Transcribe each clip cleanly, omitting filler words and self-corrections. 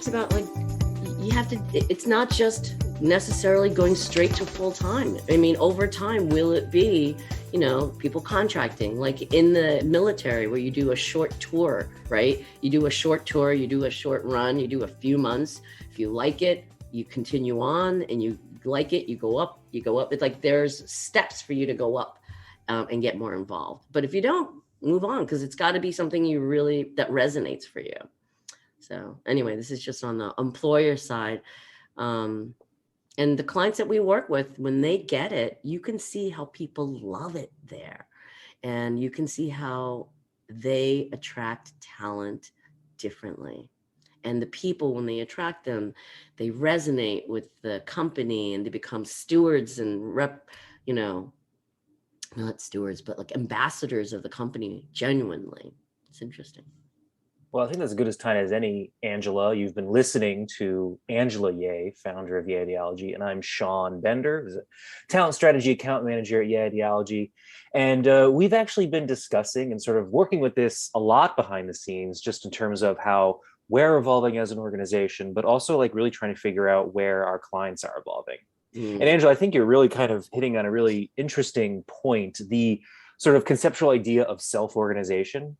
about like, you have to, it's not just necessarily going straight to full time. I mean, over time, will it be, people contracting, like in the military where you do a short tour, right? You do a short tour, you do a short run, you do a few months. If you like it, you continue on, and you like it, you go up. It's like there's steps for you to go up and get more involved. But if you don't, move on, because it's got to be something that resonates for you. So anyway, this is just on the employer side. And the clients that we work with, when they get it, you can see how people love it there. And you can see how they attract talent differently. And the people, when they attract them, they resonate with the company, and they become stewards and not stewards, but like ambassadors of the company genuinely. It's interesting. Well, I think that's as good as time as any, Angela. You've been listening to Angela Ye, founder of Ye Ideology, and I'm Sean Bender, who's a talent strategy account manager at Ye Ideology. And we've actually been discussing and sort of working with this a lot behind the scenes, just in terms of how we're evolving as an organization, but also like really trying to figure out where our clients are evolving. And Angela, I think you're really kind of hitting on a really interesting point, the sort of conceptual idea of self-organization.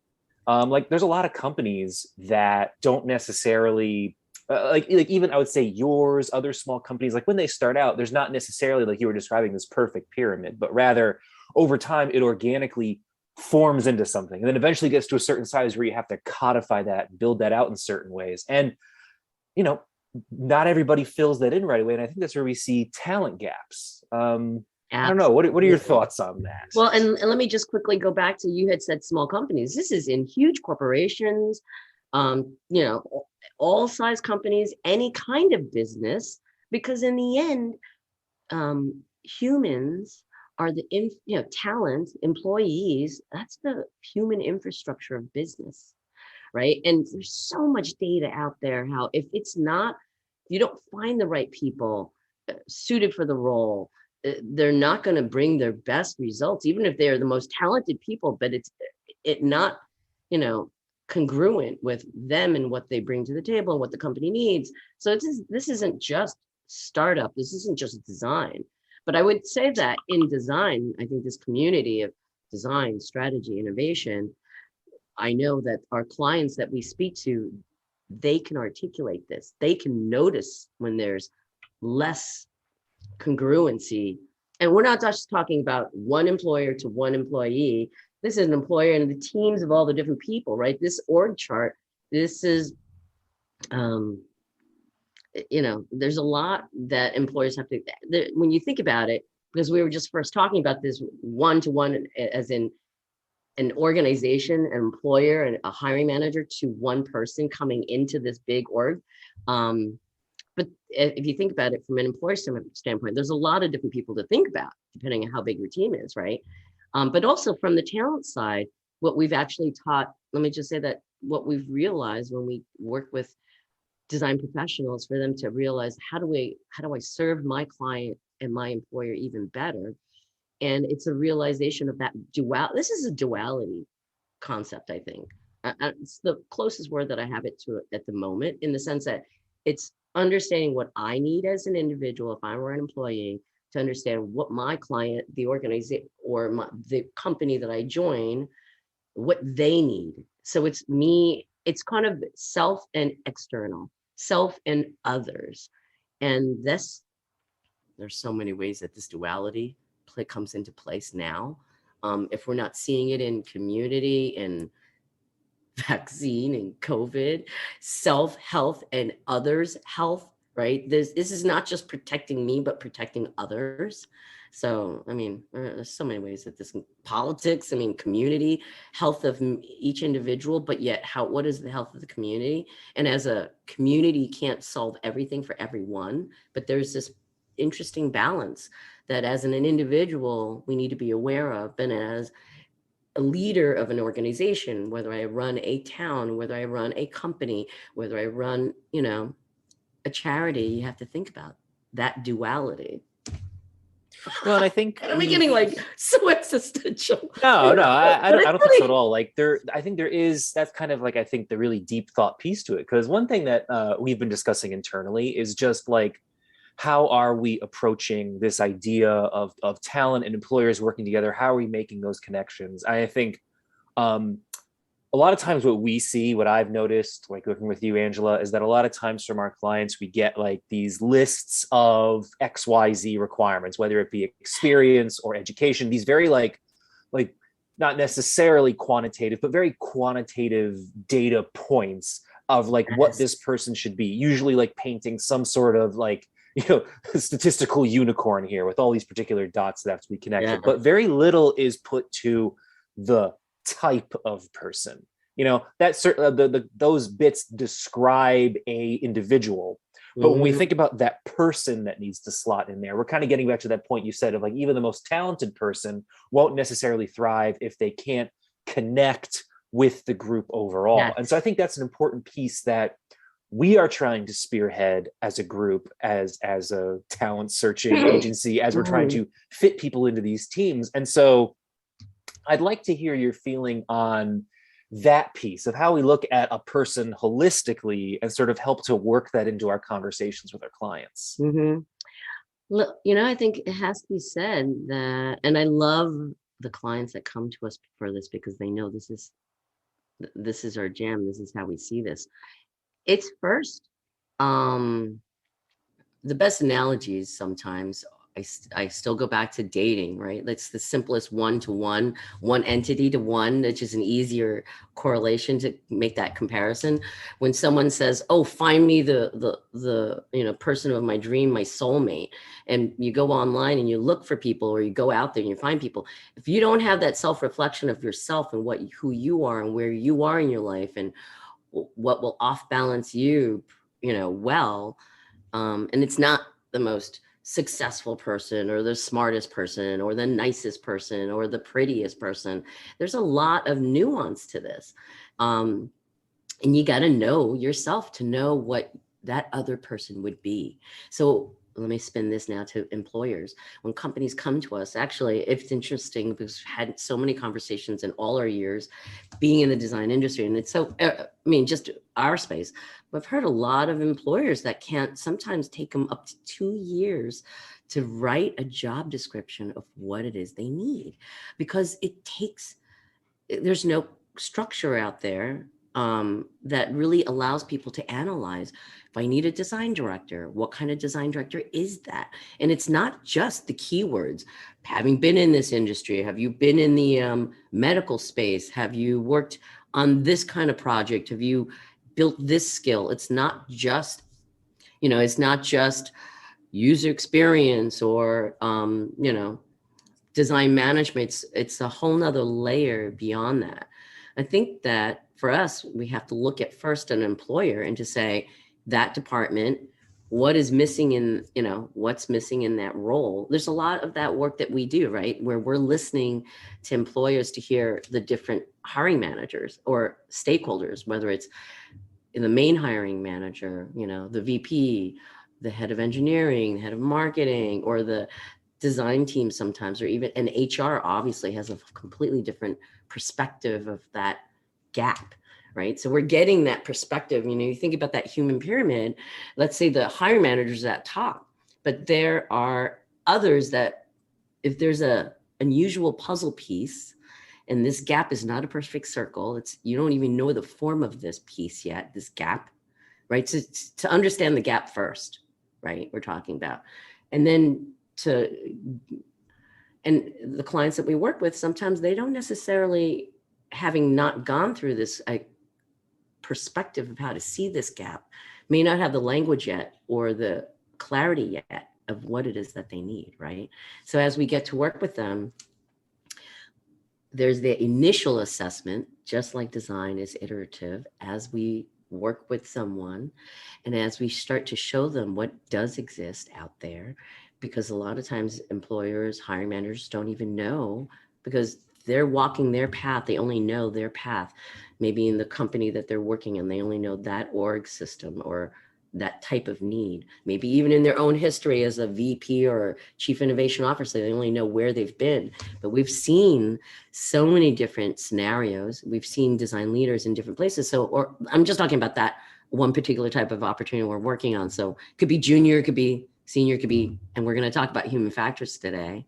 Like there's a lot of companies that don't necessarily like even I would say yours, other small companies, like when they start out, there's not necessarily, like you were describing, this perfect pyramid, but rather over time it organically forms into something, and then eventually gets to a certain size where you have to codify that, build that out in certain ways. And not everybody fills that in right away, and I think that's where we see talent gaps. I don't know. What are your thoughts on that? Well, and let me just quickly go back to, you had said small companies. This is in huge corporations, all size companies, any kind of business, because in the end, humans are the talent, employees. That's the human infrastructure of business, right? And there's so much data out there how if you don't find the right people suited for the role, they're not going to bring their best results, even if they're the most talented people, but it's not, congruent with them and what they bring to the table and what the company needs. So this isn't just startup. This isn't just design. But I would say that in design, I think this community of design, strategy, innovation, I know that our clients that we speak to, they can articulate this. They can notice when there's less congruency. And we're not just talking about one employer to one employee. This is an employer and the teams of all the different people, right? This org chart, this is, there's a lot that employers have to, when you think about it, because we were just first talking about this one-to-one, as in an organization, an employer, and a hiring manager to one person coming into this big org. But if you think about it from an employer standpoint, there's a lot of different people to think about, depending on how big your team is, right? But also from the talent side, what we've actually taught, let me just say that what we've realized when we work with design professionals, for them to realize, how do I serve my client and my employer even better? And it's a realization of that this is a duality concept, I think. It's the closest word that I have it to at the moment, in the sense that it's understanding what I need as an individual, if I were an employee, to understand what my client, the organization, or the company that I join, what they need. So it's me, it's kind of self and external, self and others. And there's so many ways that this duality comes into place now. If we're not seeing it in community and vaccine and COVID, self health and others health, right? This is not just protecting me, but protecting others. So, I mean, there's so many ways that this politics, community, health of each individual, but yet what is the health of the community? And as a community, can't solve everything for everyone, but there's this interesting balance that as an individual, we need to be aware of, and as a leader of an organization, whether I run a town, whether I run a company, whether I run, a charity, you have to think about that duality. Well, and I think Are we getting like so existential? no, no, But I it's don't think so at funny. all. Like I think there is, that's kind of like, I think the really deep thought piece to it. Because one thing that we've been discussing internally is just like, how are we approaching this idea of talent and employers working together? How are we making those connections? I think um, a lot of times what we see, what I've noticed, like working with you, Angela, is that a lot of times from our clients, we get like these lists of XYZ requirements, whether it be experience or education, these very like not necessarily quantitative, but very quantitative data points of like what Yes. this person should be, usually like painting some sort of like, you know, statistical unicorn here with all these particular dots that have to be Yeah. connected, but very little is put to the type of person. You know, that those bits describe a individual, but when we Mhm. think about that person that needs to slot in there, we're kind of getting back to that point you said of like, even the most talented person won't necessarily thrive if they can't connect with the group overall. And so I Yes. think that's an important piece that we are trying to spearhead as a group, as a talent searching agency, as we're trying Mhm. to fit people into these teams. And so I'd like to hear your feeling on that piece of how we look at a person holistically and sort of help to work that into our conversations with our clients. Mhm. Look, I think it has to be said that, and I love the clients that come to us for this because they know this is our jam. This is how we see this. It's first, um, the best analogies sometimes. I still go back to dating, right? That's the simplest one to one entity to one, which is an easier correlation to make that comparison. When someone says, "Oh, find me the person of my dream, my soulmate," and you go online and you look for people, or you go out there and you find people. If you don't have that self reflection of yourself and who you are and where you are in your life and what will off balance you, well, and it's not the most successful person or the smartest person or the nicest person or the prettiest person. There's a lot of nuance to this. Um, and you got to know yourself to know what that other person would be. So let me spin this now to employers. When companies come to us, actually, it's interesting because we've had so many conversations in all our years being in the design industry. And it's so, just our space. We've heard a lot of employers that can't sometimes take them up to 2 years to write a job description of what it is they need because there's no structure out there that really allows people to analyze. If I need a design director, what kind of design director is that? And it's not just the keywords. Having been in this industry, have you been in the medical space? Have you worked on this kind of project? Have you built this skill? It's not just user experience or design management. It's a whole nother layer beyond that. I think that for us, we have to look at first an employer and to say that department, what is missing what's missing in that role. There's a lot of that work that we do, right? Where we're listening to employers to hear the different hiring managers or stakeholders, whether it's in the main hiring manager, the VP, the head of engineering, the head of marketing, or the design team sometimes, or even an HR obviously has a completely different perspective of that gap, right? So we're getting that perspective. You think about that human pyramid, let's say the hiring managers at top, but there are others that if there's a unusual puzzle piece and this gap is not a perfect circle, you don't even know the form of this piece yet, this gap, right? So to understand the gap first, right? We're talking about, and then to and the clients that we work with, sometimes they don't necessarily, having not gone through this perspective of how to see this gap, may not have the language yet or the clarity yet of what it is that they need, right? So as we get to work with them, there's the initial assessment, just like design is iterative. As we work with someone and as we start to show them what does exist out there, because a lot of times employers, hiring managers don't even know because they're walking their path. They only know their path. Maybe in the company that they're working in, they only know that org system or that type of need, maybe even in their own history as a VP or chief innovation officer, they only know where they've been. But we've seen so many different scenarios. We've seen design leaders in different places. So, or I'm just talking about that one particular type of opportunity we're working on. So it could be junior, it could be senior, it could be, and we're going to talk about human factors today.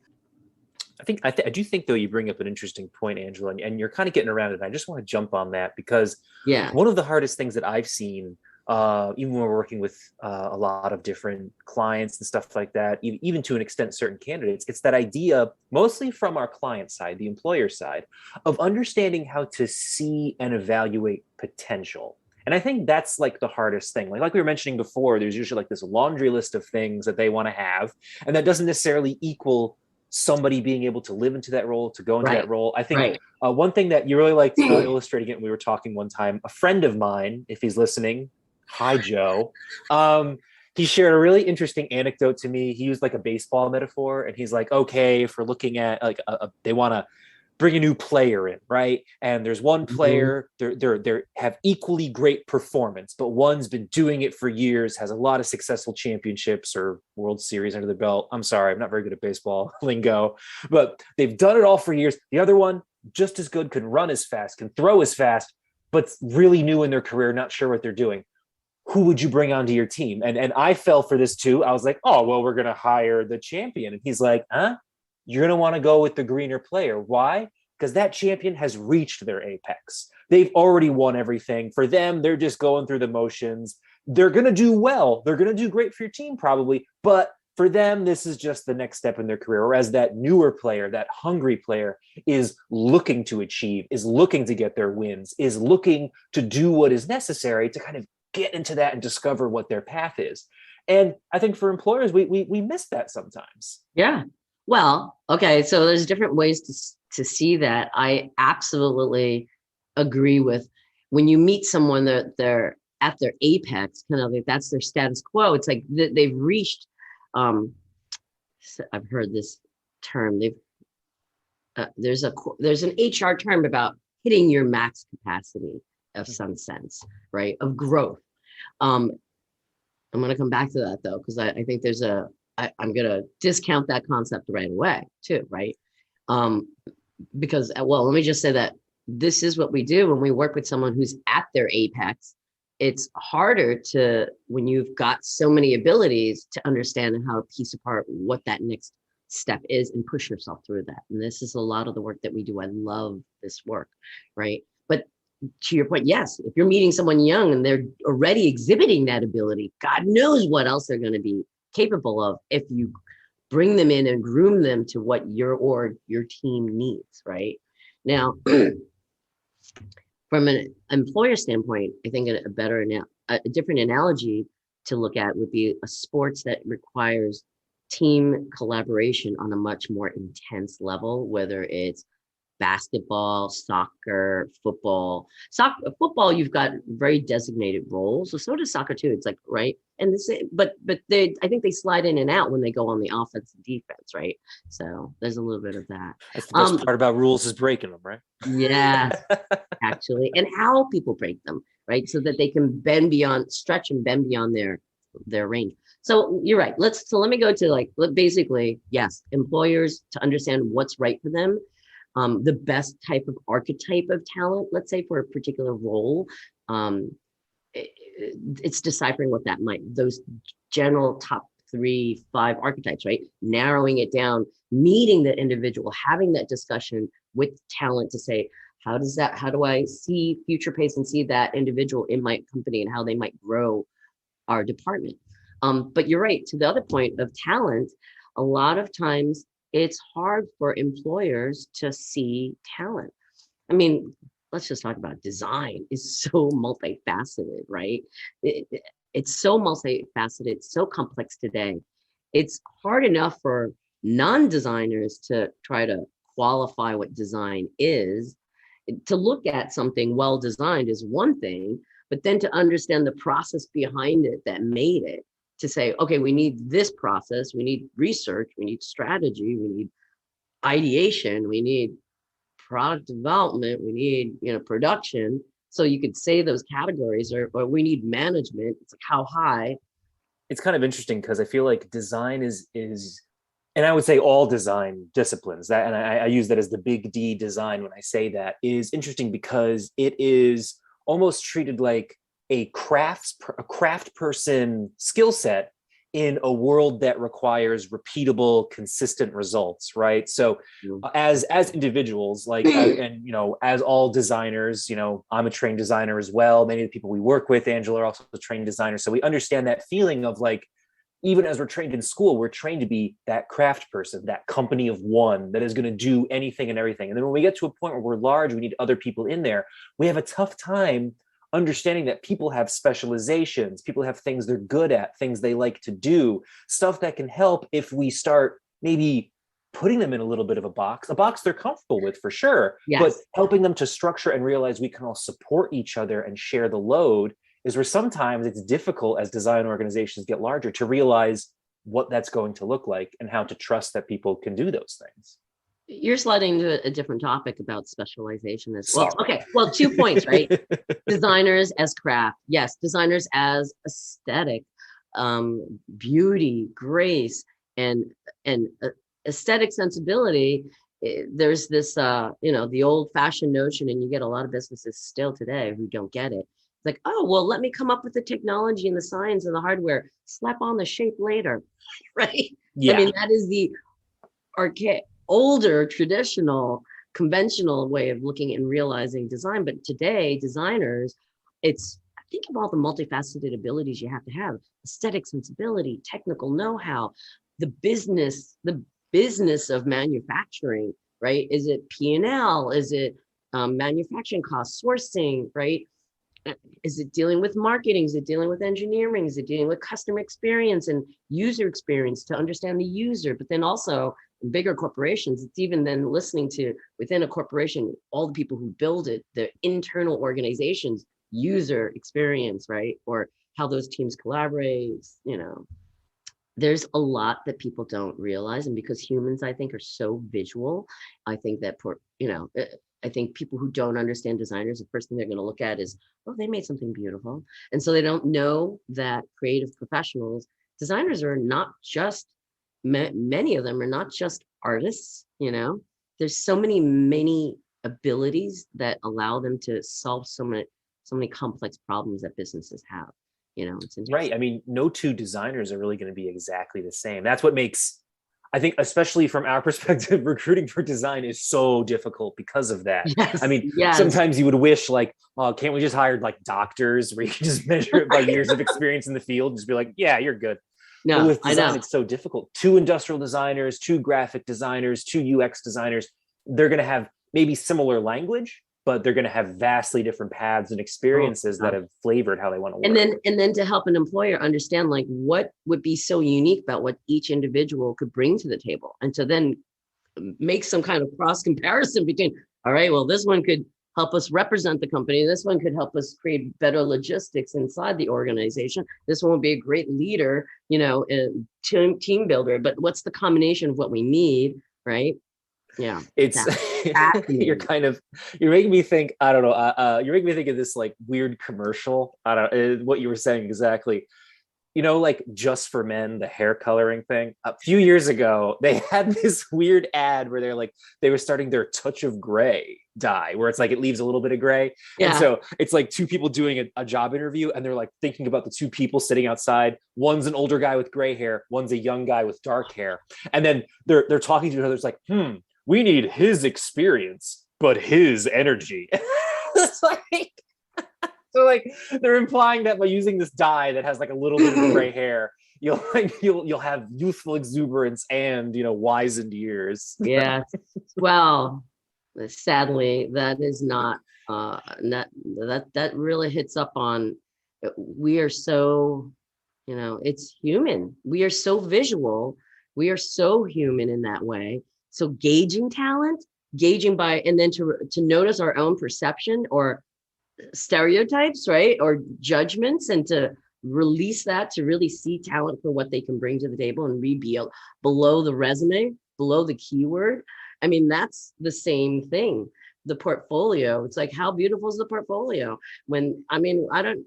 I do think though you bring up an interesting point, Angela, and you're kind of getting around it. And I just want to jump on that because Yeah. one of the hardest things that I've seen, even when we're working with a lot of different clients and stuff like that, even to an extent, certain candidates, it's that idea, mostly from our client side, the employer side, of understanding how to see and evaluate potential. And I think that's like the hardest thing. Like we were mentioning before, there's usually like this laundry list of things that they want to have, and that doesn't necessarily equal somebody being able to live into that role, to go into that role. I think one thing that you really liked illustrating it, and we were talking one time, a friend of mine, if he's listening, hi, Joe. He shared a really interesting anecdote to me. He used like a baseball metaphor, and he's like, okay, if we're looking at like they want to bring a new player in, right? And there's one player, they have equally great performance, but one's been doing it for years, has a lot of successful championships or World Series under the belt. I'm sorry, I'm not very good at baseball lingo, but they've done it all for years. The other one, just as good, can run as fast, can throw as fast, but really new in their career, not sure what they're doing. Who would you bring onto your team? And I fell for this too. I was like, oh, well, we're going to hire the champion. And he's like, huh? You're going to want to go with the greener player. Why? Because that champion has reached their apex. They've already won everything. For them, they're just going through the motions. They're going to do well. They're going to do great for your team probably. But for them, this is just the next step in their career. Whereas that newer player, that hungry player is looking to achieve, is looking to get their wins, is looking to do what is necessary to kind of get into that and discover what their path is. And I think for employers, we miss that sometimes. Yeah. Well, okay. So there's different ways to see that. I absolutely agree with when you meet someone that they're at their apex, kind of like that's their status quo. It's like they've reached, I've heard this term, there's an HR term about hitting your max capacity of some sense, right? Of growth. I'm going to come back to that though, because I think there's I'm going to discount that concept right away too, right? Because, well, let me just say that this is what we do when we work with someone who's at their apex. It's harder to, when you've got so many abilities, to understand how to piece apart what that next step is and push yourself through that. And this is a lot of the work that we do. I love this work, right? But to your point, yes, if you're meeting someone young and they're already exhibiting that ability, God knows what else they're going to be capable of if you bring them in and groom them to what your org, your team needs, right? Now, from an employer standpoint, I think a different analogy to look at would be a sports that requires team collaboration on a much more intense level, whether it's basketball, soccer, football. Football, you've got very designated roles. So does soccer too. It's like, right. And but I think they slide in and out when they go on the offense and defense, right? So there's a little bit of that. That's the best part about rules is breaking them, right? Yes, actually. And how people break them, right? So that they can stretch and bend beyond their range. So you're right. Let me go to basically, yes, employers to understand what's right for them. The best type of archetype of talent, let's say for a particular role, it's deciphering what that those general top 3, 5 archetypes, right? Narrowing it down, meeting the individual, having that discussion with talent to say, how do I see future pace and see that individual in my company and how they might grow our department. But you're right, to the other point of talent, a lot of times it's hard for employers to see talent. I mean, let's just talk about design is so multifaceted, right? It's so multifaceted, it's so complex today. It's hard enough for non-designers to try to qualify what design is. To look at something well designed is one thing, but then to understand the process behind it that made it, to say, okay, we need this process, we need research, we need strategy, we need ideation, we need product development, we need production. So you could say those categories, or we need management. It's like how high. It's kind of interesting because I feel like design is, and I would say all design disciplines that, and I use that as the big D design when I say that, is interesting because it is almost treated like a craft person skill set in a world that requires repeatable, consistent results, right? So as individuals, like and as all designers, I'm a trained designer as well. Many of the people we work with, Angela, are also trained designers, so we understand that feeling of like, even as we're trained in school, we're trained to be that craft person, that company of one that is going to do anything and everything. And then when we get to a point where we're large, we need other people in there, we have a tough time understanding that people have specializations, people have things they're good at, things they like to do, stuff that can help if we start maybe putting them in a little bit of a box they're comfortable with for sure, Yes. but helping them to structure and realize we can all support each other and share the load is where sometimes it's difficult as design organizations get larger to realize what that's going to look like and how to trust that people can do those things. You're sliding to a different topic about specialization as well. Sorry. Okay, well, 2 points, right? Designers as craft. Yes, designers as aesthetic, beauty, grace, and aesthetic sensibility. There's this, the old-fashioned notion, and you get a lot of businesses still today who don't get it. It's like, oh, well, let me come up with the technology and the science and the hardware, slap on the shape later, right? Yeah. I mean, that is the archaic, older, traditional, conventional way of looking and realizing design. But today, designers, think of all the multifaceted abilities you have to have: aesthetic sensibility, technical know-how, the business of manufacturing, right? Is it P&L? Is it manufacturing cost, sourcing, right? Is it dealing with marketing? Is it dealing with engineering? Is it dealing with customer experience and user experience to understand the user? But then also in bigger corporations, it's even then listening to within a corporation, all the people who build it, the internal organizations, user experience, right? Or how those teams collaborate, There's a lot that people don't realize. And because humans, I think, are so visual, I think that I think people who don't understand designers, the first thing they're going to look at is, oh, they made something beautiful. And so they don't know that creative professionals, designers are not just, many of them are not just artists, There's so many abilities that allow them to solve so many complex problems that businesses have. It's interesting. Right. I mean, no two designers are really going to be exactly the same. That's what makes, I think, especially from our perspective, recruiting for design is so difficult because of that. Yes, I mean, yes. Sometimes you would wish like, oh, can't we just hire like doctors where you can just measure it by years of experience in the field? Just be like, yeah, you're good. No, but with design, I know. it's so difficult. 2 industrial designers, 2 graphic designers, 2 UX designers, they're going to have maybe similar language, but they're going to have vastly different paths and experiences that have flavored how they want to work. And then to help an employer understand like what would be so unique about what each individual could bring to the table. And to then make some kind of cross comparison between, all right, well, this one could help us represent the company. This one could help us create better logistics inside the organization. This one would be a great leader, team builder, but what's the combination of what we need, right? Yeah, it's you're making me think, I don't know, you're making me think of this like weird commercial. I don't know what you were saying exactly. Like Just for Men, the hair coloring thing. A few years ago, they had this weird ad where they were starting their Touch of Gray dye, where it's like it leaves a little bit of gray. Yeah. And so it's like 2 people doing a job interview, and they're like thinking about the 2 people sitting outside. One's an older guy with gray hair, one's a young guy with dark hair. And then they're talking to each other. It's like, we need his experience, but his energy. It's like, so like they're implying that by using this dye that has like a little bit of gray hair, you'll have youthful exuberance and wizened years. Yeah. Well, sadly, that is not that really hits up on, we are so, it's human. We are so visual. We are so human in that way. So gauging talent, and then to notice our own perception or stereotypes, right? Or judgments, and to release that, to really see talent for what they can bring to the table and read below the resume, below the keyword. I mean, that's the same thing. the portfolio. It's like, how beautiful is the portfolio? When, I mean, I don't,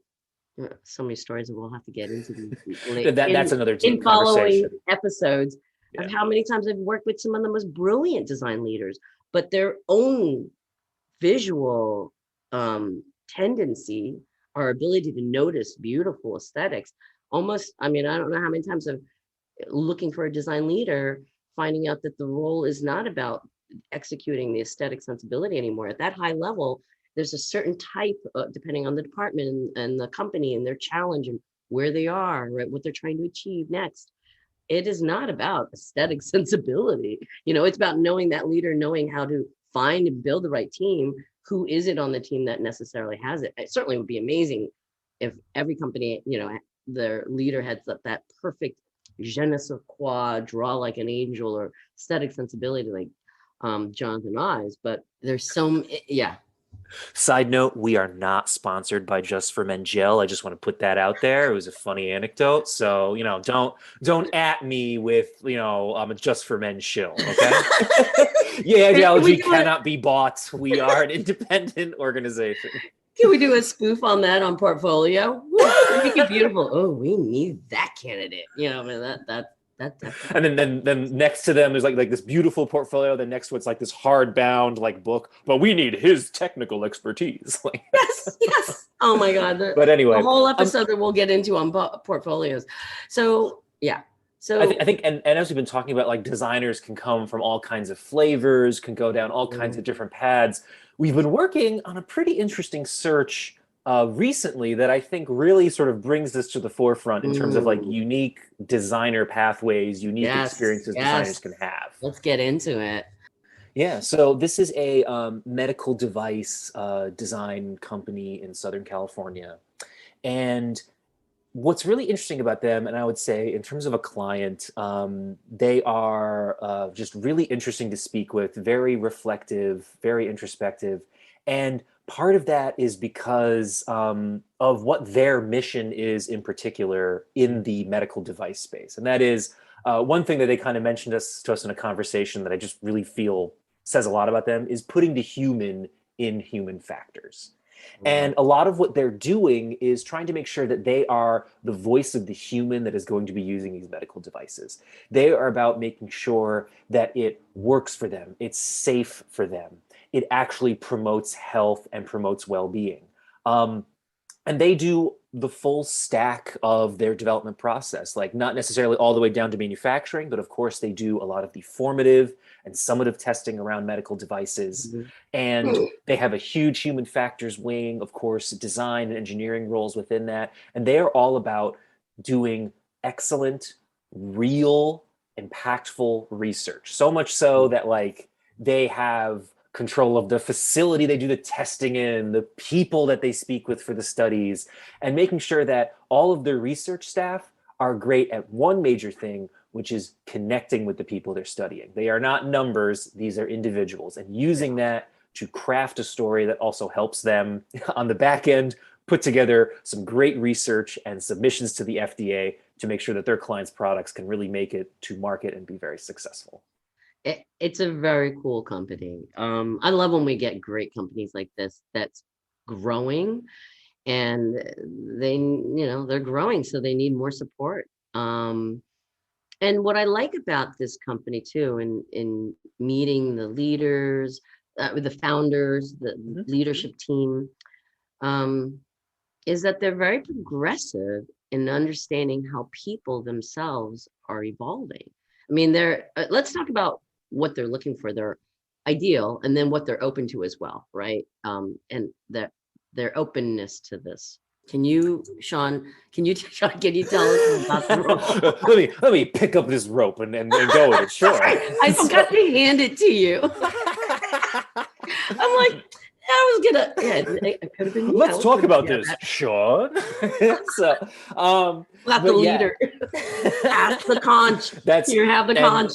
so many stories that we'll have to get into That's another deep in following conversation. episodes of Yeah. how many times I've worked with some of the most brilliant design leaders, but their own visual tendency, our ability to notice beautiful aesthetics, almost, I mean, I don't know how many times I've looking for a design leader, finding out that the role is not about executing the aesthetic sensibility anymore. At that high level, there's a certain type, depending on the department and the company and their challenge and where they are, right, what they're trying to achieve next. It is not about aesthetic sensibility. It's about knowing that leader, knowing how to find and build the right team. Who is it on the team that necessarily has it? It certainly would be amazing if every company, their leader had that perfect je ne sais quoi, draw like an angel, or aesthetic sensibility like Jonathan Ives. But there's yeah. Side note, we are not sponsored by Just for Men Gel. I just want to put that out there. It was a funny anecdote. So, don't at me with, I'm a Just for Men shill, okay? Yeah, ideology cannot be bought. We are an independent organization. Can we do a spoof on that on portfolio? Make it beautiful. Oh, we need that candidate. I mean, that and then next to them there's like this beautiful portfolio. Then next to it's like this hardbound like book, but we need his technical expertise. Yes. Oh my God. But anyway, a whole episode that we'll get into on portfolios. So yeah. So I think and as we've been talking about, like, designers can come from all kinds of flavors, can go down all kinds of different paths. We've been working on a pretty interesting search recently that I think really sort of brings this to the forefront in terms of like unique designer pathways, unique experiences designers can have. Let's get into it. Yeah, so this is a medical device design company in Southern California. And what's really interesting about them, and I would say in terms of a client, they are just really interesting to speak with, very reflective, very introspective. And part of that is because of what their mission is in particular in the medical device space. And that is one thing that they kind of mentioned to us in a conversation that I just really feel says a lot about them is putting the human in human factors. And a lot of what they're doing is trying to make sure that they are the voice of the human that is going to be using these medical devices. They are about making sure that it works for them, it's safe for them, it actually promotes health and promotes well-being. And they do the full stack of their development process, like not necessarily all the way down to manufacturing, but of course they do a lot of the formative and summative testing around medical devices. And they have a huge human factors wing, of course, design and engineering roles within that. And they are all about doing excellent, real, impactful research. So much so that like they have control of the facility they do the testing in, the people that they speak with for the studies, and making sure that all of their research staff are great at one major thing, which is connecting with the people they're studying. They are not numbers, these are individuals, and using that to craft a story that also helps them on the back end put together some great research and submissions to the FDA to make sure that their clients' products can really make it to market and be very successful. It's a very cool company. I love when we get great companies like this that's growing, and they're growing, so they need more support. And what I like about this company too, in meeting the leaders, the founders, the leadership team, is that they're very progressive in understanding how people themselves are evolving. I mean, let's talk about what they're looking for, their ideal, and then what they're open to as well, right? And their openness to this. Sean, can you tell us about the role? let me pick up this rope and go with it. Sure. I forgot to hand it to you. I'm like, I was gonna. Yeah, it could have been me. Let's talk about this, Sean. So, about the leader. Ask the conch. You have the conch.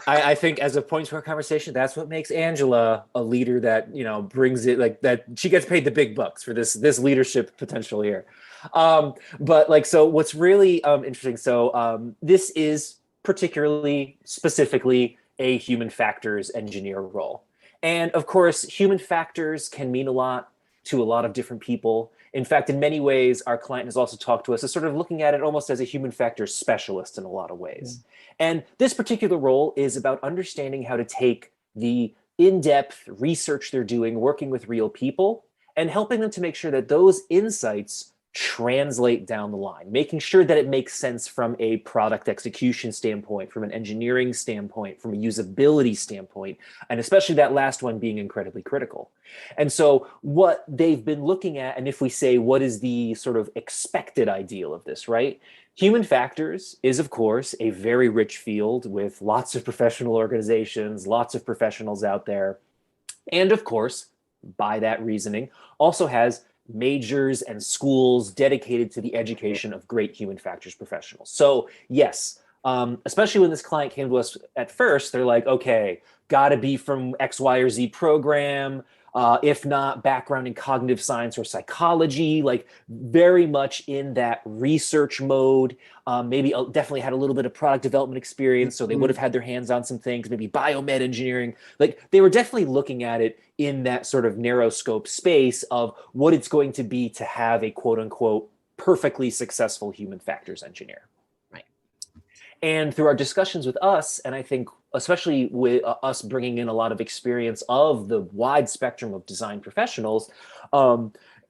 I think as a point to our conversation, that's what makes Angela a leader that brings it, like that she gets paid the big bucks for this leadership potential here. But like, so what's really interesting. So this is particularly specifically a human factors engineer role. And of course, human factors can mean a lot to a lot of different people. In fact, in many ways, our client has also talked to us as sort of looking at it almost as a human factors specialist in a lot of ways. And this particular role is about understanding how to take the in-depth research they're doing, working with real people, and helping them to make sure that those insights translate down the line, making sure that it makes sense from a product execution standpoint, from an engineering standpoint, from a usability standpoint, and especially that last one being incredibly critical. And so what they've been looking at, and if we say what is the sort of expected ideal of this, right? Human factors is, of course, a very rich field with lots of professional organizations, lots of professionals out there. And of course, by that reasoning, also has majors and schools dedicated to the education of great human factors professionals. So yes, especially when this client came to us at first, they're like, okay, got to be from X, Y, or Z program. If not, background in cognitive science or psychology, like very much in that research mode. Maybe definitely had a little bit of product development experience, so they would have had their hands on some things, maybe biomed engineering. Like they were definitely looking at it in that sort of narrow scope space of what it's going to be to have a quote unquote perfectly successful human factors engineer. Right. And through our discussions with us, and I think especially with us bringing in a lot of experience of the wide spectrum of design professionals,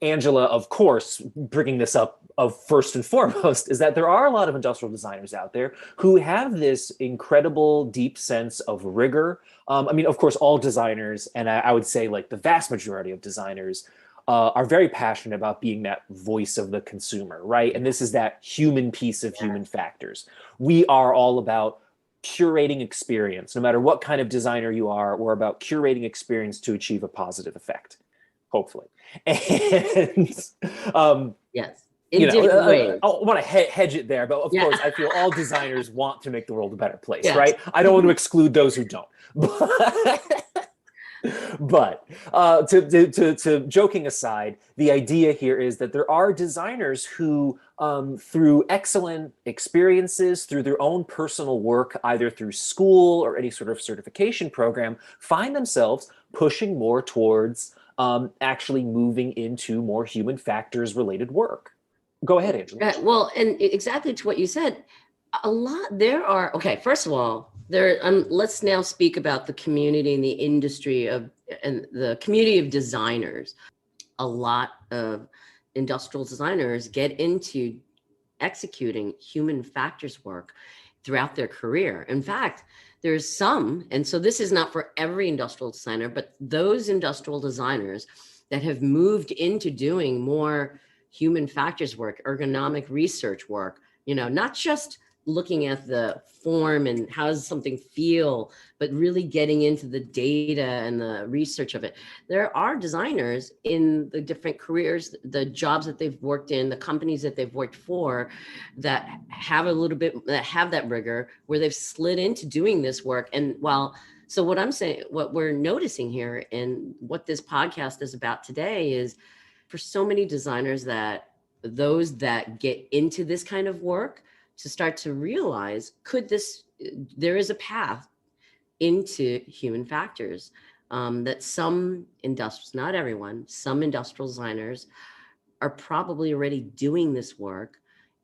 Angela, of course, bringing this up of first and foremost, is that there are a lot of industrial designers out there who have this incredible deep sense of rigor. I mean, of course, all designers, and I would say like the vast majority of designers are very passionate about being that voice of the consumer, right? And this is that human piece of human factors. We are all about curating experience. No matter what kind of designer you are, we're about curating experience to achieve a positive effect, hopefully. And yes, in different ways. I want to hedge it there, but of course, I feel all designers want to make the world a better place, Yes. right? I don't want to exclude those who don't. But to joking aside, the idea here is that there are designers who, through excellent experiences, through their own personal work, either through school or any sort of certification program, find themselves pushing more towards actually moving into more human factors related work. Go ahead, Angela. Well, and exactly to what you said, okay, first of all, let's now speak about the community and the industry and the community of designers. A lot of industrial designers get into executing human factors work throughout their career. In fact, there's some, and so this is not for every industrial designer, but those industrial designers that have moved into doing more human factors work, ergonomic research work, not just looking at the form and how does something feel, but really getting into the data and the research of it. There are designers in the different careers, the jobs that they've worked in, the companies that they've worked for, that have that rigor where they've slid into doing this work. And so what I'm saying, what we're noticing here and what this podcast is about today is for so many designers those that get into this kind of work to start to realize, there is a path into human factors that some industrials, not everyone, some industrial designers are probably already doing this work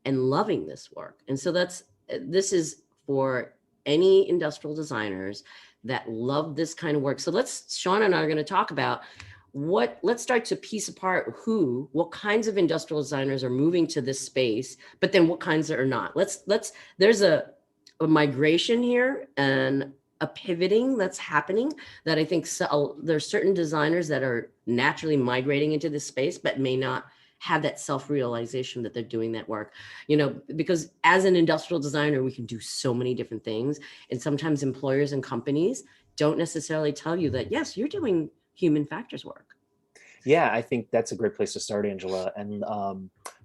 and loving this work. And so this is for any industrial designers that love this kind of work. So Sean and I are going to talk about let's start to piece apart what kinds of industrial designers are moving to this space, but then what kinds are not. There's a migration here and a pivoting that's happening that I think there's certain designers that are naturally migrating into this space, but may not have that self-realization that they're doing that work, because as an industrial designer, we can do so many different things. And sometimes employers and companies don't necessarily tell you that, yes, you're doing human factors work. Yeah, I think that's a great place to start, Angela. And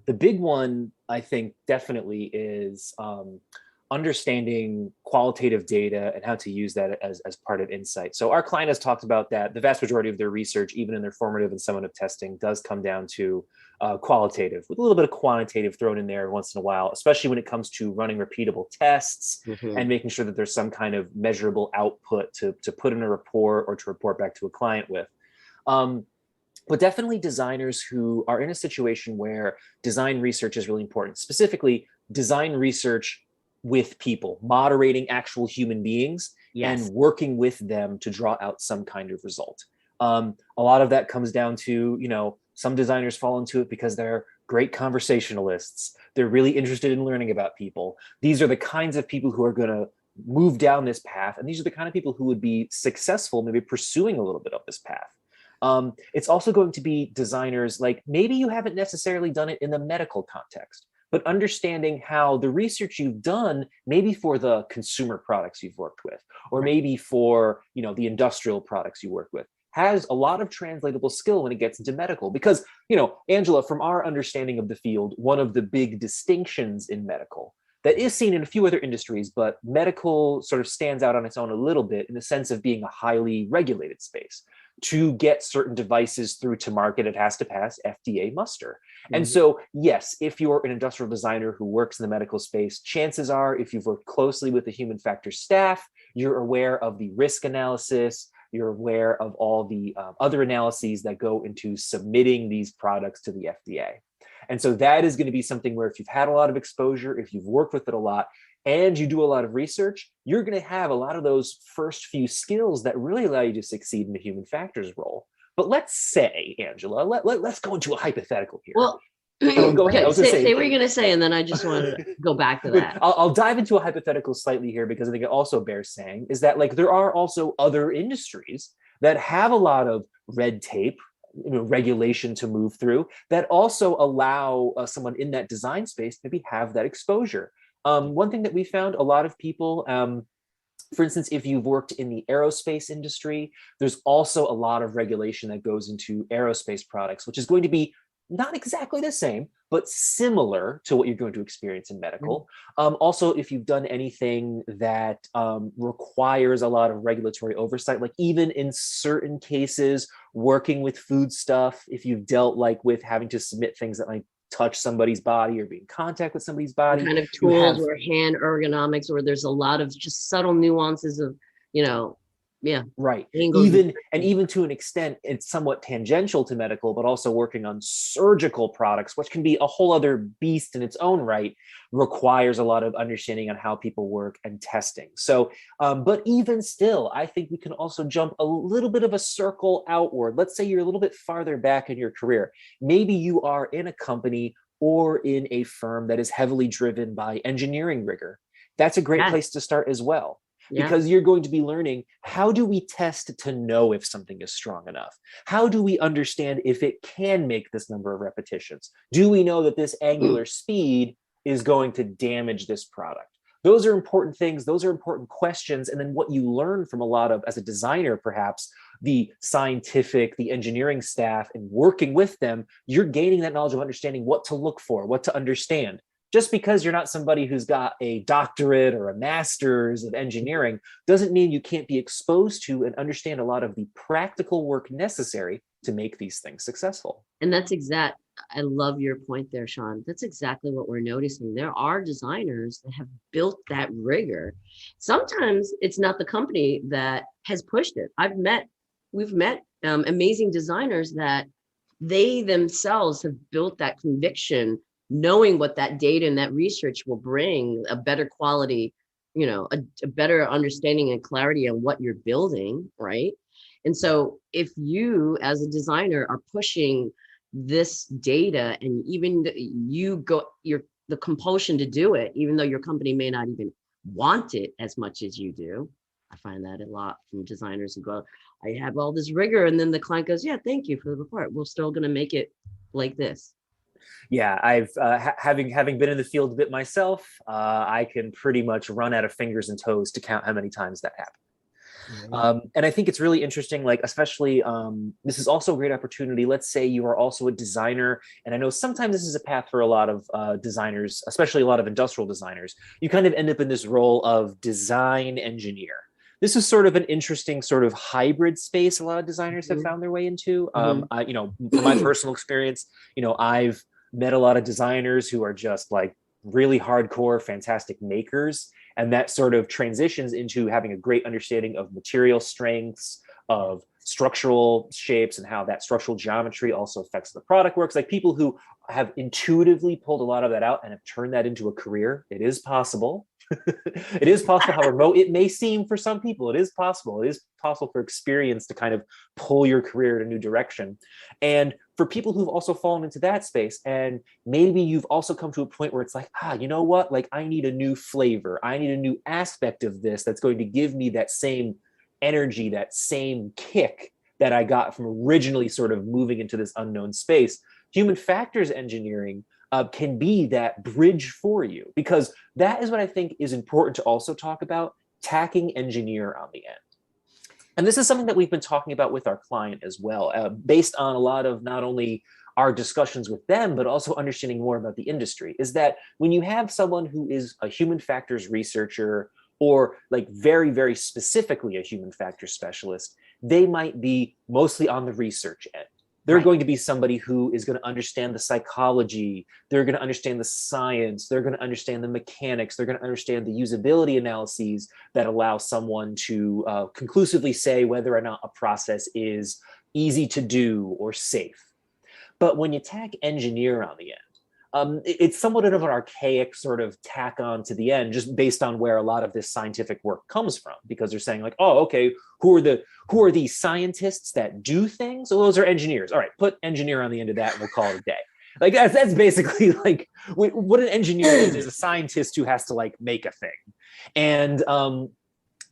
the big one, I think, definitely is understanding qualitative data and how to use that as part of insight. So our client has talked about that. The vast majority of their research, even in their formative and summative testing, does come down to qualitative, with a little bit of quantitative thrown in there once in a while, especially when it comes to running repeatable tests and making sure that there's some kind of measurable output to put in a report or to report back to a client with. But definitely designers who are in a situation where design research is really important, specifically design research with people, moderating actual human beings and working with them to draw out some kind of result. A lot of that comes down to, some designers fall into it because they're great conversationalists. They're really interested in learning about people. These are the kinds of people who are going to move down this path. And these are the kind of people who would be successful, maybe pursuing a little bit of this path. It's also going to be designers, like maybe you haven't necessarily done it in the medical context, but understanding how the research you've done, maybe for the consumer products you've worked with, or maybe for, the industrial products you work with, has a lot of translatable skill when it gets into medical. Because, Angela, from our understanding of the field, one of the big distinctions in medical that is seen in a few other industries, but medical sort of stands out on its own a little bit in the sense of being a highly regulated space. To get certain devices through to market, it has to pass FDA muster. And so, yes, if you're an industrial designer who works in the medical space, chances are, if you've worked closely with the human factors staff, you're aware of the risk analysis, you're aware of all the other analyses that go into submitting these products to the FDA. And so that is going to be something where if you've had a lot of exposure, if you've worked with it a lot, and you do a lot of research, you're going to have a lot of those first few skills that really allow you to succeed in the human factors role. But let's say, Angela, let's go into a hypothetical here. Well, go ahead. I was say what you're going to say, and then I just want to go back to that. I'll dive into a hypothetical slightly here because I think it also bears saying is that there are also other industries that have a lot of red tape, regulation to move through that also allow someone in that design space maybe have that exposure. One thing that we found, a lot of people, for instance, if you've worked in the aerospace industry, there's also a lot of regulation that goes into aerospace products, which is going to be not exactly the same, but similar to what you're going to experience in medical. Also, if you've done anything that requires a lot of regulatory oversight, like even in certain cases, working with food stuff, if you've dealt with having to submit things that might touch somebody's body or be in contact with somebody's body. Kind of tools or hand ergonomics, where there's a lot of just subtle nuances of, right. Even to an extent, it's somewhat tangential to medical, but also working on surgical products, which can be a whole other beast in its own right, requires a lot of understanding on how people work and testing. So, but even still, I think we can also jump a little bit of a circle outward. Let's say you're a little bit farther back in your career. Maybe you are in a company or in a firm that is heavily driven by engineering rigor. That's a great place to start as well. Because you're going to be learning, how do we test to know if something is strong enough? How do we understand if it can make this number of repetitions? Do we know that this angular speed is going to damage this product? Those are important things. Those are important questions. And then what you learn from a lot of, as a designer, perhaps, the scientific, the engineering staff, and working with them, you're gaining that knowledge of understanding what to look for, what to understand. Just because you're not somebody who's got a doctorate or a master's of engineering doesn't mean you can't be exposed to and understand a lot of the practical work necessary to make these things successful. And I love your point there, Sean. That's exactly what we're noticing. There are designers that have built that rigor. Sometimes it's not the company that has pushed it. We've met amazing designers that they themselves have built that conviction, knowing what that data and that research will bring, a better quality, a better understanding and clarity on what you're building, right? And so if you as a designer are pushing this data, and even the compulsion to do it, even though your company may not even want it as much as you do. I find that a lot from designers who go, I have all this rigor, and then the client goes, yeah, thank you for the report. We're still going to make it like this. Yeah, I've having been in the field a bit myself, I can pretty much run out of fingers and toes to count how many times that happened. Right. And I think it's really interesting, like, especially this is also a great opportunity. Let's say you are also a designer. And I know sometimes this is a path for a lot of designers, especially a lot of industrial designers. You kind of end up in this role of design engineer. This is sort of an interesting sort of hybrid space a lot of designers have Mhm. found their way into. Mhm. From my personal experience, I've met a lot of designers who are just like really hardcore, fantastic makers, and that sort of transitions into having a great understanding of material strengths, of structural shapes, and how that structural geometry also affects the product works. Like people who have intuitively pulled a lot of that out and have turned that into a career. It is possible. It is possible how remote it may seem for some people. It is possible. It is possible for experience to kind of pull your career in a new direction. And for people who've also fallen into that space, and maybe you've also come to a point where it's like, you know what? Like, I need a new flavor. I need a new aspect of this that's going to give me that same energy, that same kick that I got from originally sort of moving into this unknown space. Human factors engineering can be that bridge for you, because that is what I think is important to also talk about: tacking engineer on the end. And this is something that we've been talking about with our client as well, based on a lot of not only our discussions with them, but also understanding more about the industry. Is that when you have someone who is a human factors researcher, or like very, very specifically a human factors specialist, they might be mostly on the research end. They're Right. going to be somebody who is going to understand the psychology. They're going to understand the science. They're going to understand the mechanics. They're going to understand the usability analyses that allow someone to conclusively say whether or not a process is easy to do or safe. But when you tack engineer on the end, it's somewhat of an archaic sort of tack on to the end, just based on where a lot of this scientific work comes from, because they're saying like, oh, okay, who are these scientists that do things? Well, those are engineers. All right, put engineer on the end of that, and we'll call it a day. Like that's basically like what an engineer is a scientist who has to like make a thing, and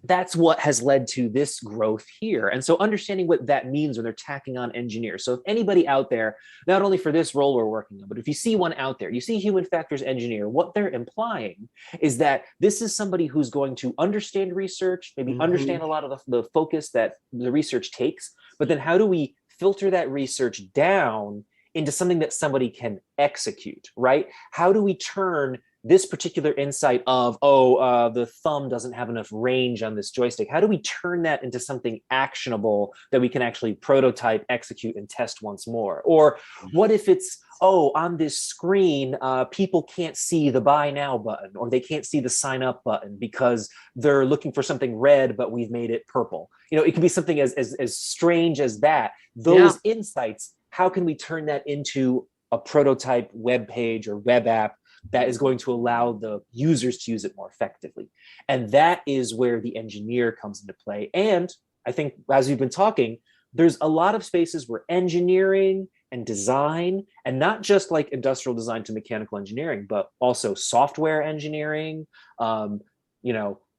that's what has led to this growth here. And so understanding what that means when they're tacking on engineers. So if anybody out there, not only for this role we're working on, but if you see one out there, you see human factors engineer, what they're implying is that this is somebody who's going to understand research, maybe Mhm. understand a lot of the focus that the research takes, but then how do we filter that research down into something that somebody can execute, right? How do we turn this particular insight of, the thumb doesn't have enough range on this joystick, how do we turn that into something actionable that we can actually prototype, execute, and test once more? Or what if it's, on this screen, people can't see the buy now button, or they can't see the sign up button because they're looking for something red, but we've made it purple. It could be something as strange as that. Yeah. Those insights, how can we turn that into a prototype web page or web app that is going to allow the users to use it more effectively? And that is where the engineer comes into play. And I think, as we've been talking, there's a lot of spaces where engineering and design, and not just like industrial design to mechanical engineering, but also software engineering.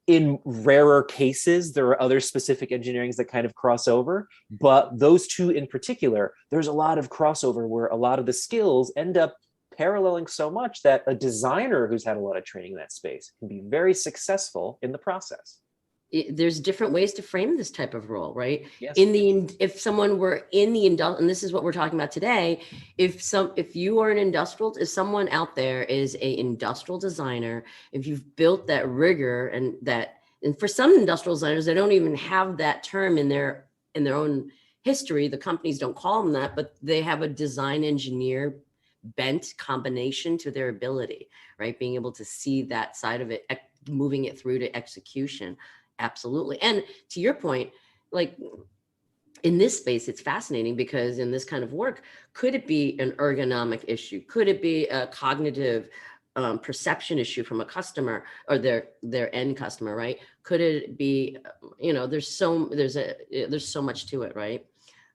In rarer cases, there are other specific engineerings that kind of cross over, but those two in particular, there's a lot of crossover where a lot of the skills end up paralleling so much that a designer who's had a lot of training in that space can be very successful in the process. There's different ways to frame this type of role, right? Yes. If someone were in the and this is what we're talking about today. If you are an industrial, if someone out there is a industrial designer, if you've built that rigor and for some industrial designers, they don't even have that term in their own history. The companies don't call them that, but they have a design engineer bent combination to their ability, right? Being able to see that side of it, moving it through to execution. Absolutely. And to your point, like in this space, it's fascinating because in this kind of work, could it be an ergonomic issue? Could it be a cognitive perception issue from a customer or their end customer, right? Could it be, there's so much to it, right?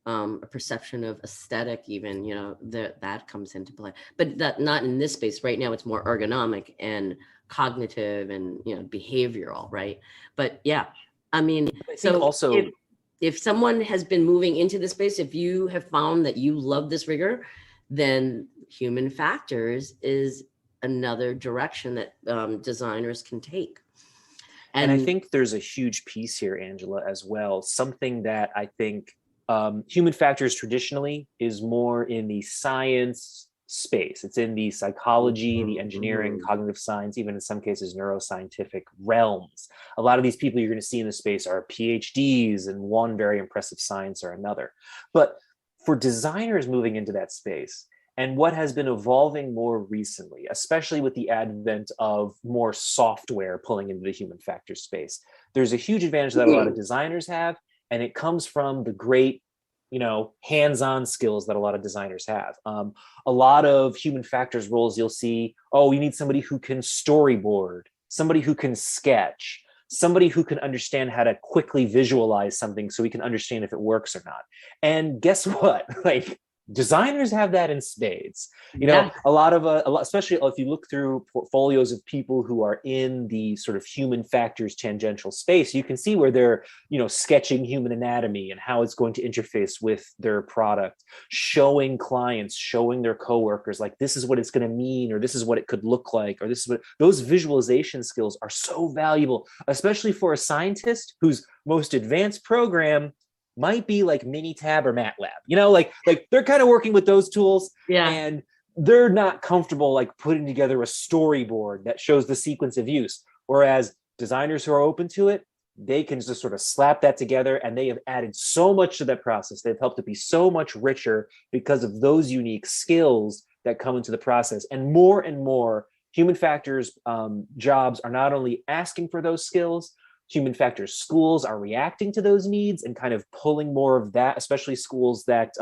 A perception of aesthetic, even, that comes into play, but that not in this space right now. It's more ergonomic and cognitive and behavioral, right? But yeah, I mean, I think so also, if someone has been moving into this space, if you have found that you love this rigor, then human factors is another direction that designers can take. And I And think there's a huge piece here, Angela, as well. Something that I think human factors traditionally is more in the science space. It's in the psychology, the engineering, Mhm. cognitive science, even in some cases, neuroscientific realms. A lot of these people you're going to see in the space are PhDs in one very impressive science or another. But for designers moving into that space, and what has been evolving more recently, especially with the advent of more software pulling into the human factors space, there's a huge advantage that a lot of designers have, and it comes from the great, hands-on skills that a lot of designers have. A lot of human factors roles you'll see, oh, we need somebody who can storyboard, somebody who can sketch, somebody who can understand how to quickly visualize something so we can understand if it works or not. And guess what? Like, designers have that in spades. Yeah, A lot, especially if you look through portfolios of people who are in the sort of human factors tangential space, you can see where they're, sketching human anatomy and how it's going to interface with their product, showing clients, showing their coworkers, like, this is what it's going to mean, or this is what it could look like, or this is what those visualization skills are so valuable, especially for a scientist whose most advanced program might be like Minitab or MATLAB. Like they're kind of working with those tools, yeah, and they're not comfortable like putting together a storyboard that shows the sequence of use. Whereas designers who are open to it, they can just sort of slap that together, and they have added so much to that process. They've helped it be so much richer because of those unique skills that come into the process. And more human factors jobs are not only asking for those skills, human factors schools are reacting to those needs and kind of pulling more of that, especially schools that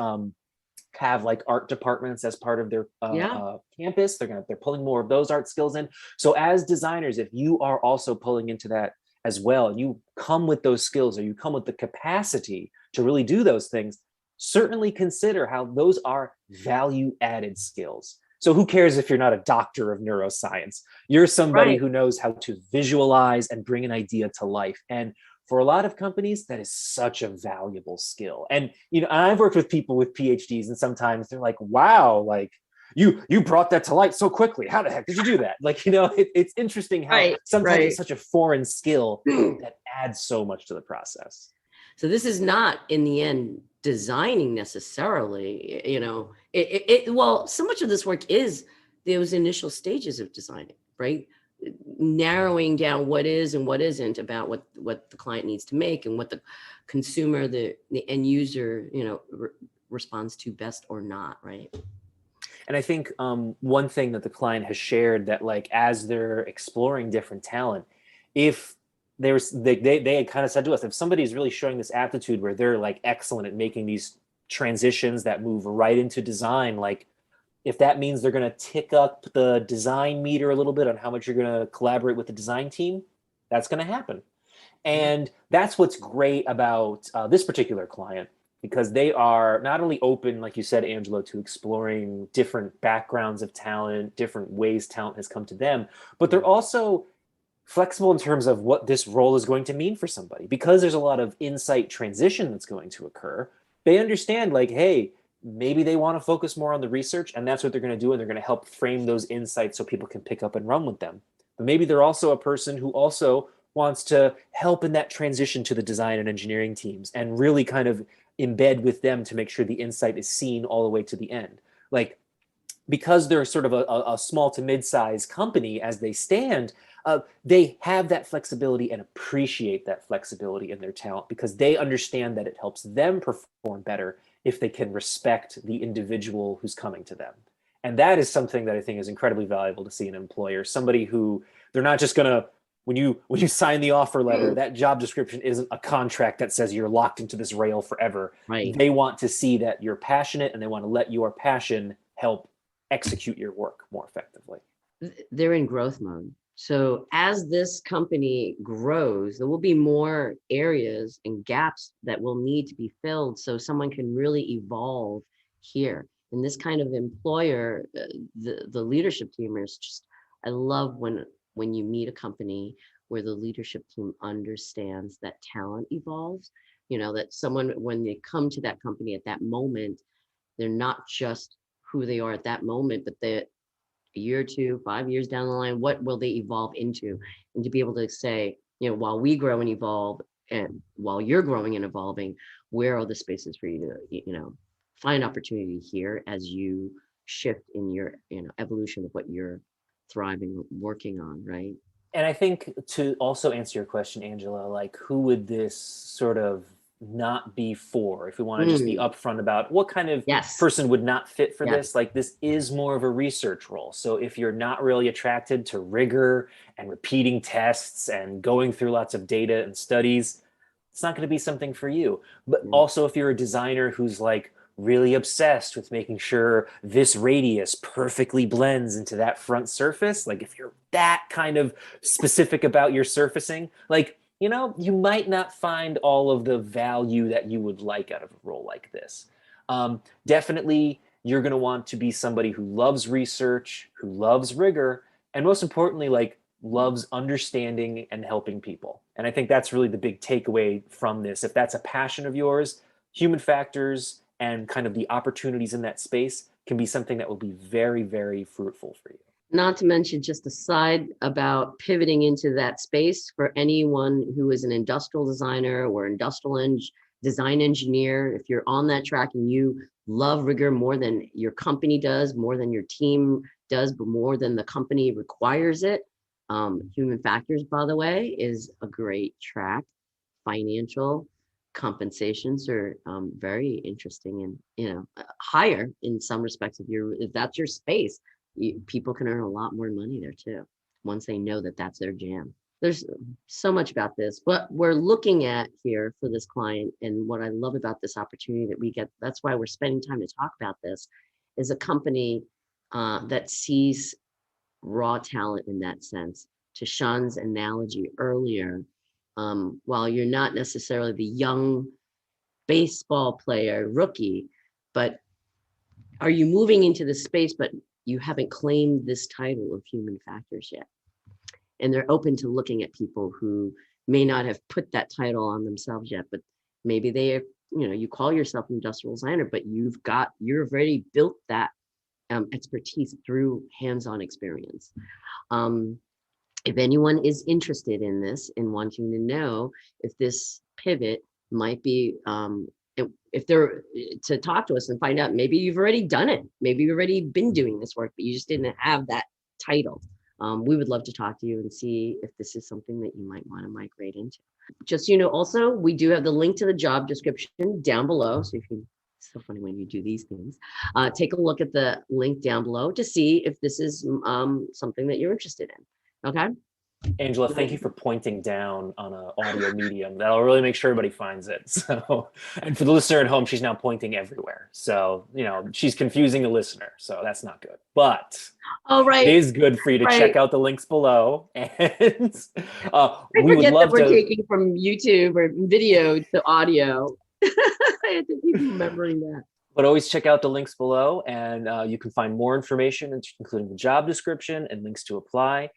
have like art departments as part of their yeah. campus. They're pulling more of those art skills in. So as designers, if you are also pulling into that as well, and you come with those skills, or you come with the capacity to really do those things, certainly consider how those are value added skills. So who cares if you're not a doctor of neuroscience? You're somebody Right. who knows how to visualize and bring an idea to life. And for a lot of companies, that is such a valuable skill. And I've worked with people with PhDs, and sometimes they're like, wow, like you brought that to light so quickly. How the heck did you do that? Like, it's interesting how Right, sometimes it's right. such a foreign skill that adds so much to the process. So this is not in the end designing necessarily, well, so much of this work is those initial stages of designing, right? Narrowing down what is and what isn't about what the client needs to make and what the consumer, the end user, responds to best or not, right? And I think one thing that the client has shared, that like as they're exploring different talent, if they had kind of said to us, if somebody's really showing this aptitude where they're like excellent at making these transitions that move right into design, like if that means they're going to tick up the design meter a little bit on how much you're going to collaborate with the design team, that's going to happen. Yeah. And that's what's great about this particular client, because they are not only open, like you said, Angelo, to exploring different backgrounds of talent, different ways talent has come to them, but they're also flexible in terms of what this role is going to mean for somebody. Because there's a lot of insight transition that's going to occur, they understand, like, hey, maybe they want to focus more on the research, and that's what they're going to do, and they're going to help frame those insights so people can pick up and run with them. But maybe they're also a person who also wants to help in that transition to the design and engineering teams and really kind of embed with them to make sure the insight is seen all the way to the end. Like, because they're sort of a small to mid-sized company as they stand, they have that flexibility and appreciate that flexibility in their talent, because they understand that it helps them perform better if they can respect the individual who's coming to them. And that is something that I think is incredibly valuable to see an employer, somebody who they're not just going to, when you sign the offer letter, that job description isn't a contract that says you're locked into this rail forever. Right. They want to see that you're passionate, and they want to let your passion help execute your work more effectively. They're in growth mode. So as this company grows, there will be more areas and gaps that will need to be filled so someone can really evolve here. And this kind of employer, the leadership team is just, I love when you meet a company where the leadership team understands that talent evolves, that someone, when they come to that company at that moment, they're not just who they are at that moment, but they're a year or two, 5 years down the line, what will they evolve into? And to be able to say, while we grow and evolve, and while you're growing and evolving, where are the spaces for you to, find opportunity here as you shift in your, evolution of what you're thriving, working on, right? And I think to also answer your question, Angela, like who would this sort of not be for? If we want to just be Mm, upfront about what kind of yes. person would not fit for Yes. this, like this is more of a research role. So if you're not really attracted to rigor and repeating tests and going through lots of data and studies, it's not going to be something for you. But Mm, also, if you're a designer who's like really obsessed with making sure this radius perfectly blends into that front surface, like if you're that kind of specific about your surfacing, like, you might not find all of the value that you would like out of a role like this. Definitely, you're going to want to be somebody who loves research, who loves rigor, and most importantly, like loves understanding and helping people. And I think that's really the big takeaway from this. If that's a passion of yours, human factors and kind of the opportunities in that space can be something that will be very, very fruitful for you. Not to mention, just a side about pivoting into that space for anyone who is an industrial designer or design engineer. If you're on that track and you love rigor more than your company does, more than your team does, but more than the company requires it, human factors, by the way, is a great track. Financial compensations are very interesting and higher in some respects. If that's your space, people can earn a lot more money there too, once they know that that's their jam. There's so much about this. What we're looking at here for this client, and what I love about this opportunity that we get, that's why we're spending time to talk about this, is a company that sees raw talent in that sense. To Sean's analogy earlier, while you're not necessarily the young baseball player rookie, but are you moving into the space, but you haven't claimed this title of human factors yet? And they're open to looking at people who may not have put that title on themselves yet, but maybe they are, you call yourself an industrial designer, but you've already built that expertise through hands-on experience. If anyone is interested in this and wanting to know if this pivot might be, if they're to talk to us and find out, maybe you've already done it. Maybe you've already been doing this work, but you just didn't have that title. We would love to talk to you and see if this is something that you might want to migrate into. Just, also, we do have the link to the job description down below. So if you, it's so funny when you do these things, take a look at the link down below to see if this is something that you're interested in. Okay. Angela, thank you for pointing down on an audio medium. That'll really make sure everybody finds it. So, and for the listener at home, she's now pointing everywhere. So, she's confusing the listener. So that's not good. But right. It is good for you to check out the links below. And we would love that we're taking from YouTube or video to audio. I had to keep remembering that. But always check out the links below, and you can find more information, including the job description and links to apply.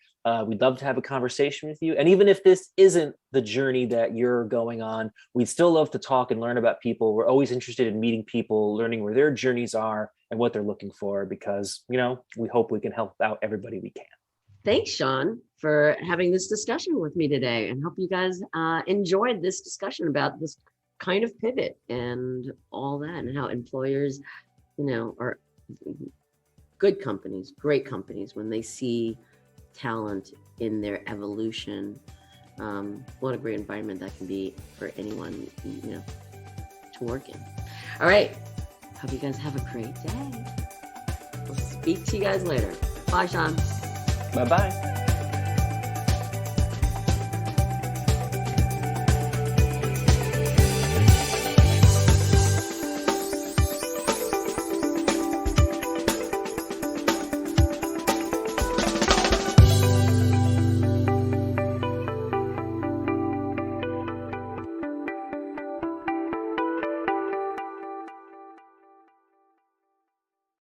We'd love to have a conversation with you. And even if this isn't the journey that you're going on, we'd still love to talk and learn about people. We're always interested in meeting people, learning where their journeys are and what they're looking for, because, we hope we can help out everybody we can. Thanks, Sean, for having this discussion with me today, and hope you guys enjoyed this discussion about this kind of pivot and all that, and how employers, are good companies, great companies, when they see talent in their evolution. What a great environment that can be for anyone, to work in. All right. Hope you guys have a great day. We'll speak to you guys later. Bye, Sean. Bye-bye.